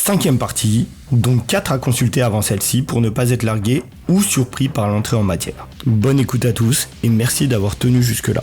5e partie, donc 4 à consulter avant celle-ci pour ne pas être largué ou surpris par l'entrée en matière. Bonne écoute à tous et merci d'avoir tenu jusque-là.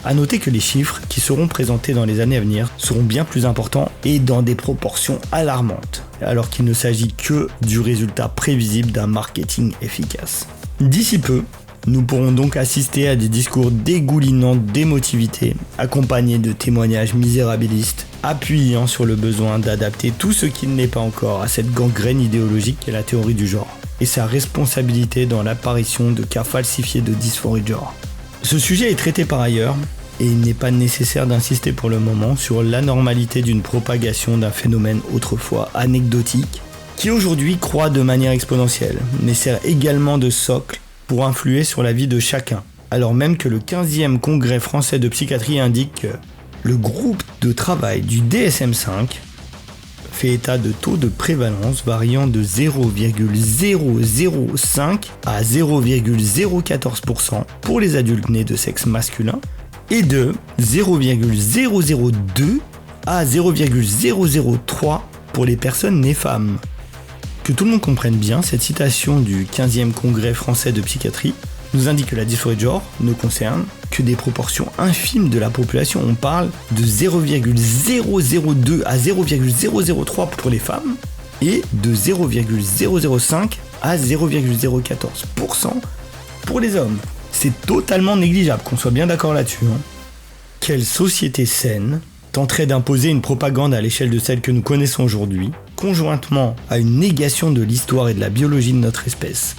A noter que les chiffres qui seront présentés dans les années à venir seront bien plus importants et dans des proportions alarmantes, alors qu'il ne s'agit que du résultat prévisible d'un marketing efficace. D'ici peu, nous pourrons donc assister à des discours dégoulinants d'émotivité, accompagnés de témoignages misérabilistes, appuyant sur le besoin d'adapter tout ce qui ne l'est pas encore à cette gangrène idéologique qu'est la théorie du genre, et sa responsabilité dans l'apparition de cas falsifiés de dysphorie de genre. Ce sujet est traité par ailleurs, et il n'est pas nécessaire d'insister pour le moment sur l'anormalité d'une propagation d'un phénomène autrefois anecdotique, qui aujourd'hui croît de manière exponentielle, mais sert également de socle pour influer sur la vie de chacun, alors même que le 15e congrès français de psychiatrie indique que le groupe de travail du DSM-5 fait état de taux de prévalence variant de 0,005 à 0,014% pour les adultes nés de sexe masculin et de 0,002 à 0,003 pour les personnes nées femmes. Que tout le monde comprenne bien, cette citation du 15e congrès français de psychiatrie nous indique que la dysphorie de genre ne concerne que des proportions infimes de la population. On parle de 0,002 à 0,003 pour les femmes et de 0,005 à 0,014% pour les hommes. C'est totalement négligeable, qu'on soit bien d'accord là-dessus. Quelle société saine tenterait d'imposer une propagande à l'échelle de celle que nous connaissons aujourd'hui, conjointement à une négation de l'histoire et de la biologie de notre espèce?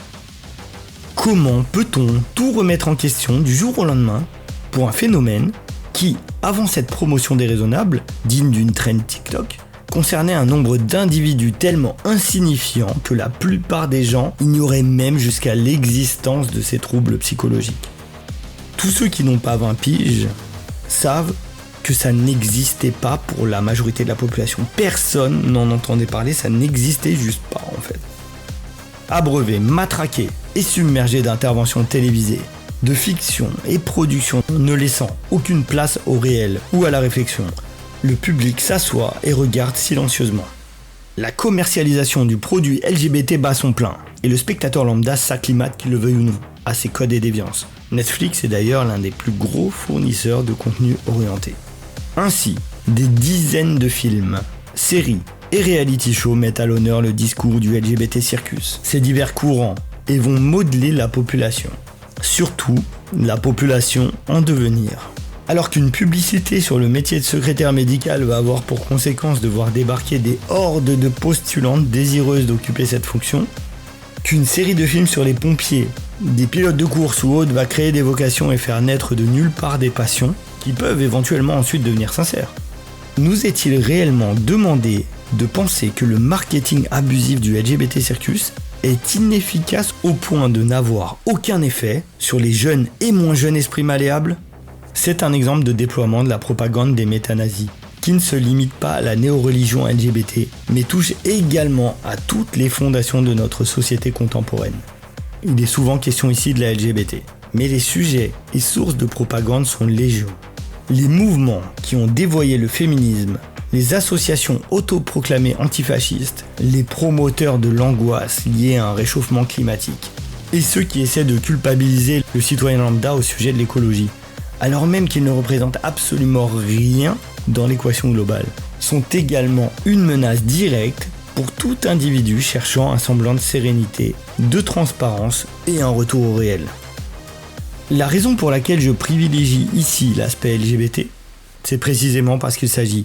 Comment peut-on tout remettre en question du jour au lendemain pour un phénomène qui, avant cette promotion déraisonnable, digne d'une trend TikTok, concernait un nombre d'individus tellement insignifiant que la plupart des gens ignoraient même jusqu'à l'existence de ces troubles psychologiques? Tous ceux qui n'ont pas 20 piges savent que ça n'existait pas pour la majorité de la population. Personne n'en entendait parler, ça n'existait juste pas en fait. Abreuvé, matraqué et submergé d'interventions télévisées, de fiction et production ne laissant aucune place au réel ou à la réflexion, le public s'assoit et regarde silencieusement. La commercialisation du produit LGBT bat son plein et le spectateur lambda s'acclimate, qu'il le veuille ou non, à ses codes et déviances. Netflix est d'ailleurs l'un des plus gros fournisseurs de contenu orienté. Ainsi, des dizaines de films, séries et reality shows mettent à l'honneur le discours du LGBT circus. Ces divers courants et vont modeler la population. Surtout, la population en devenir. Alors qu'une publicité sur le métier de secrétaire médical va avoir pour conséquence de voir débarquer des hordes de postulantes désireuses d'occuper cette fonction, qu'une série de films sur les pompiers, des pilotes de course ou autres va créer des vocations et faire naître de nulle part des passions qui peuvent éventuellement ensuite devenir sincères. Nous est-il réellement demandé de penser que le marketing abusif du LGBT circus est inefficace au point de n'avoir aucun effet sur les jeunes et moins jeunes esprits malléables? C'est un exemple de déploiement de la propagande des métanazis, qui ne se limite pas à la néo-religion LGBT, mais touche également à toutes les fondations de notre société contemporaine. Il est souvent question ici de la LGBT, mais les sujets et sources de propagande sont légion. Les mouvements qui ont dévoyé le féminisme, les associations autoproclamées antifascistes, les promoteurs de l'angoisse liée à un réchauffement climatique, et ceux qui essaient de culpabiliser le citoyen lambda au sujet de l'écologie, alors même qu'ils ne représentent absolument rien dans l'équation globale, sont également une menace directe pour tout individu cherchant un semblant de sérénité, de transparence et un retour au réel. La raison pour laquelle je privilégie ici l'aspect LGBT, c'est précisément parce qu'il s'agit,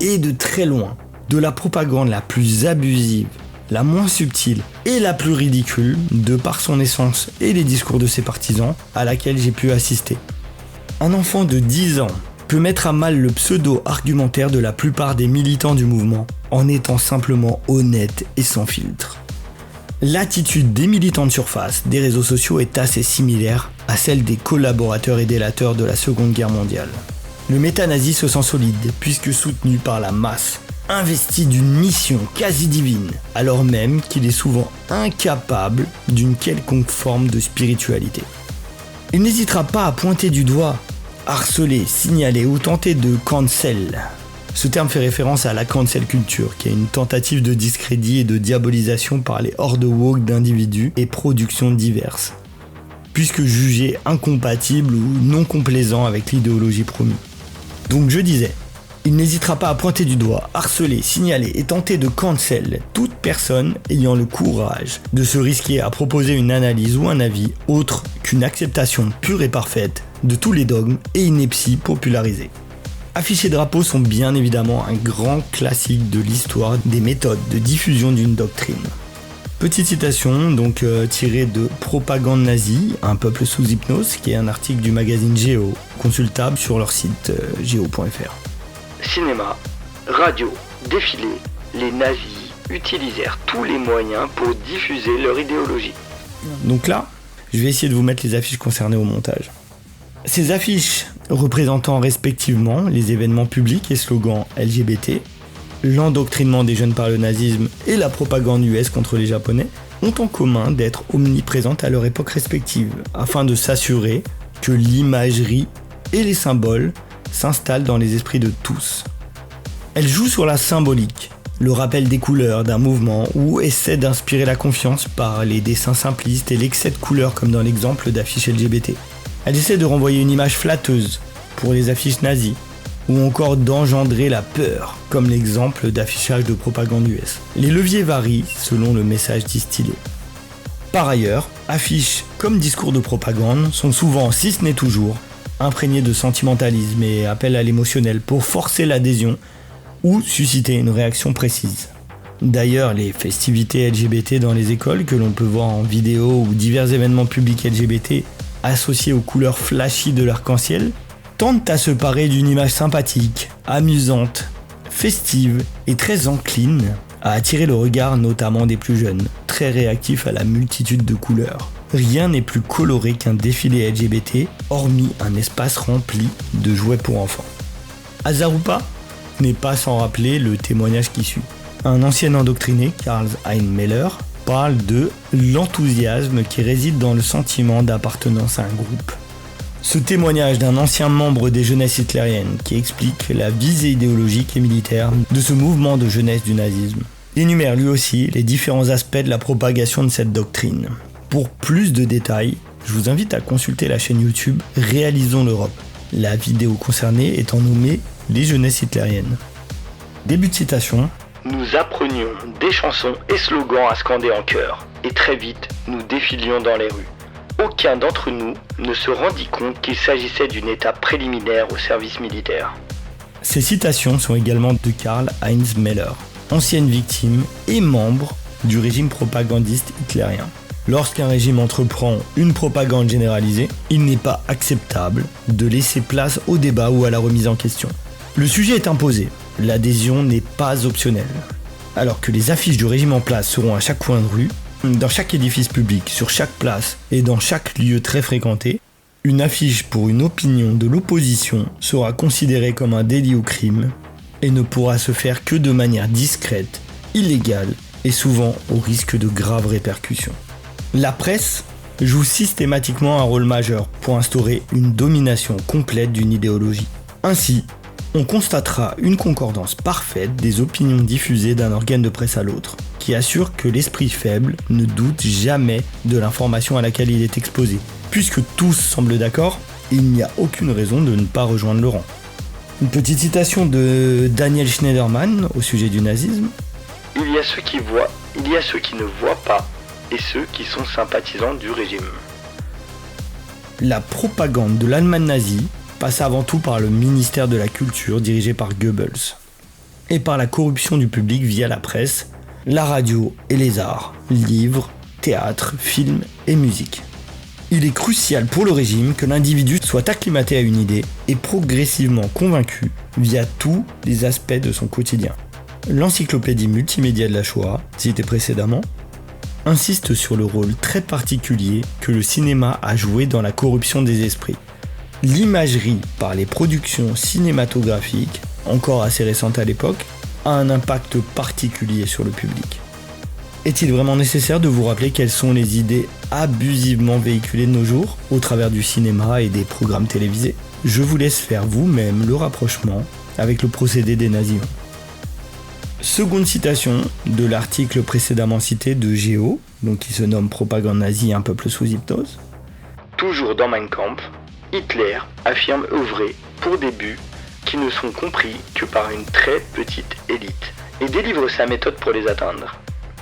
et de très loin, de la propagande la plus abusive, la moins subtile et la plus ridicule, de par son essence et les discours de ses partisans, à laquelle j'ai pu assister. Un enfant de 10 ans peut mettre à mal le pseudo-argumentaire de la plupart des militants du mouvement, en étant simplement honnête et sans filtre. L'attitude des militants de surface des réseaux sociaux est assez similaire à celle des collaborateurs et délateurs de la Seconde Guerre mondiale. Le métanazi se sent solide puisque soutenu par la masse, investi d'une mission quasi divine, alors même qu'il est souvent incapable d'une quelconque forme de spiritualité. Il n'hésitera pas à pointer du doigt, harceler, signaler ou tenter de cancel Ce terme fait référence à la cancel culture, qui est une tentative de discrédit et de diabolisation par les hordes woke d'individus et productions diverses, puisque jugés incompatibles ou non complaisants avec l'idéologie promue. Donc je disais, il n'hésitera pas à pointer du doigt, harceler, signaler et tenter de cancel toute personne ayant le courage de se risquer à proposer une analyse ou un avis autre qu'une acceptation pure et parfaite de tous les dogmes et inepties popularisés. Affiches et drapeaux sont bien évidemment un grand classique de l'histoire des méthodes de diffusion d'une doctrine. Petite citation donc tirée de Propagande nazie, un peuple sous hypnose, qui est un article du magazine Géo, consultable sur leur site geo.fr. Cinéma, radio, défilé, les nazis utilisèrent tous les moyens pour diffuser leur idéologie. Donc là, je vais essayer de vous mettre les affiches concernées au montage. Ces affiches représentant respectivement les événements publics et slogans LGBT, l'endoctrinement des jeunes par le nazisme et la propagande US contre les Japonais ont en commun d'être omniprésentes à leur époque respective, afin de s'assurer que l'imagerie et les symboles s'installent dans les esprits de tous. Elles jouent sur la symbolique, le rappel des couleurs d'un mouvement ou essaient d'inspirer la confiance par les dessins simplistes et l'excès de couleurs comme dans l'exemple d'affiches LGBT. Elles essaient de renvoyer une image flatteuse pour les affiches nazies ou encore d'engendrer la peur comme l'exemple d'affichage de propagande US. Les leviers varient selon le message distillé. Par ailleurs, affiches comme discours de propagande sont souvent, si ce n'est toujours, imprégné de sentimentalisme et appel à l'émotionnel pour forcer l'adhésion ou susciter une réaction précise. D'ailleurs, les festivités LGBT dans les écoles que l'on peut voir en vidéo ou divers événements publics LGBT associés aux couleurs flashy de l'arc-en-ciel tentent à se parer d'une image sympathique, amusante, festive et très encline à attirer le regard notamment des plus jeunes, très réactifs à la multitude de couleurs. Rien n'est plus coloré qu'un défilé LGBT, hormis un espace rempli de jouets pour enfants. Hasard ou pas, n'est pas sans rappeler le témoignage qui suit. Un ancien endoctriné, Karl-Heinz Meller, parle de l'enthousiasme qui réside dans le sentiment d'appartenance à un groupe. Ce témoignage d'un ancien membre des jeunesses hitlériennes qui explique la visée idéologique et militaire de ce mouvement de jeunesse du nazisme. Il énumère lui aussi les différents aspects de la propagation de cette doctrine. Pour plus de détails, je vous invite à consulter la chaîne YouTube Réalisons l'Europe, la vidéo concernée étant nommée Les jeunesses hitlériennes. Début de citation. Nous apprenions des chansons et slogans à scander en chœur, et très vite nous défilions dans les rues. Aucun d'entre nous ne se rendit compte qu'il s'agissait d'une étape préliminaire au service militaire. Ces citations sont également de Karl-Heinz Meller, ancienne victime et membre du régime propagandiste hitlérien. Lorsqu'un régime entreprend une propagande généralisée, il n'est pas acceptable de laisser place au débat ou à la remise en question. Le sujet est imposé, l'adhésion n'est pas optionnelle. Alors que les affiches du régime en place seront à chaque coin de rue, dans chaque édifice public, sur chaque place et dans chaque lieu très fréquenté, une affiche pour une opinion de l'opposition sera considérée comme un délit ou crime et ne pourra se faire que de manière discrète, illégale et souvent au risque de graves répercussions. La presse joue systématiquement un rôle majeur pour instaurer une domination complète d'une idéologie. Ainsi, on constatera une concordance parfaite des opinions diffusées d'un organe de presse à l'autre, qui assure que l'esprit faible ne doute jamais de l'information à laquelle il est exposé. Puisque tous semblent d'accord, il n'y a aucune raison de ne pas rejoindre le rang. Une petite citation de Daniel Schneiderman au sujet du nazisme. Il y a ceux qui voient, il y a ceux qui ne voient pas, et ceux qui sont sympathisants du régime. La propagande de l'Allemagne nazie passe avant tout par le ministère de la Culture dirigé par Goebbels, et par la corruption du public via la presse, la radio et les arts, livres, théâtre, films et musique. Il est crucial pour le régime que l'individu soit acclimaté à une idée et progressivement convaincu via tous les aspects de son quotidien. L'encyclopédie multimédia de la Shoah, citée précédemment, insiste sur le rôle très particulier que le cinéma a joué dans la corruption des esprits. L'imagerie par les productions cinématographiques, encore assez récentes à l'époque, a un impact particulier sur le public. Est-il vraiment nécessaire de vous rappeler quelles sont les idées abusivement véhiculées de nos jours au travers du cinéma et des programmes télévisés ? Je vous laisse faire vous-même le rapprochement avec le procédé des nazis. Seconde citation de l'article précédemment cité de Géo, donc qui se nomme Propagande nazie, un peuple sous hypnose. Toujours dans Mein Kampf, Hitler affirme œuvrer pour des buts qui ne sont compris que par une très petite élite et délivre sa méthode pour les atteindre.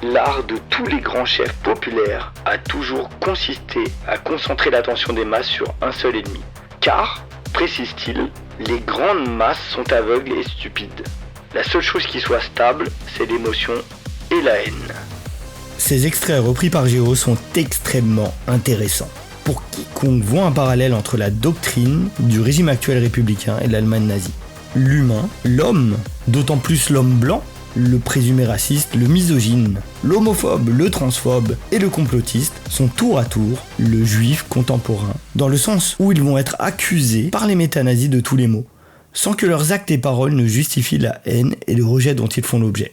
L'art de tous les grands chefs populaires a toujours consisté à concentrer l'attention des masses sur un seul ennemi. Car, précise-t-il, les grandes masses sont aveugles et stupides. La seule chose qui soit stable, c'est l'émotion et la haine. Ces extraits repris par Géo sont extrêmement intéressants. Pour quiconque voit un parallèle entre la doctrine du régime actuel républicain et de l'Allemagne nazie. L'humain, l'homme, d'autant plus l'homme blanc, le présumé raciste, le misogyne, l'homophobe, le transphobe et le complotiste sont tour à tour le juif contemporain, dans le sens où ils vont être accusés par les métanazis de tous les maux, sans que leurs actes et paroles ne justifient la haine et le rejet dont ils font l'objet.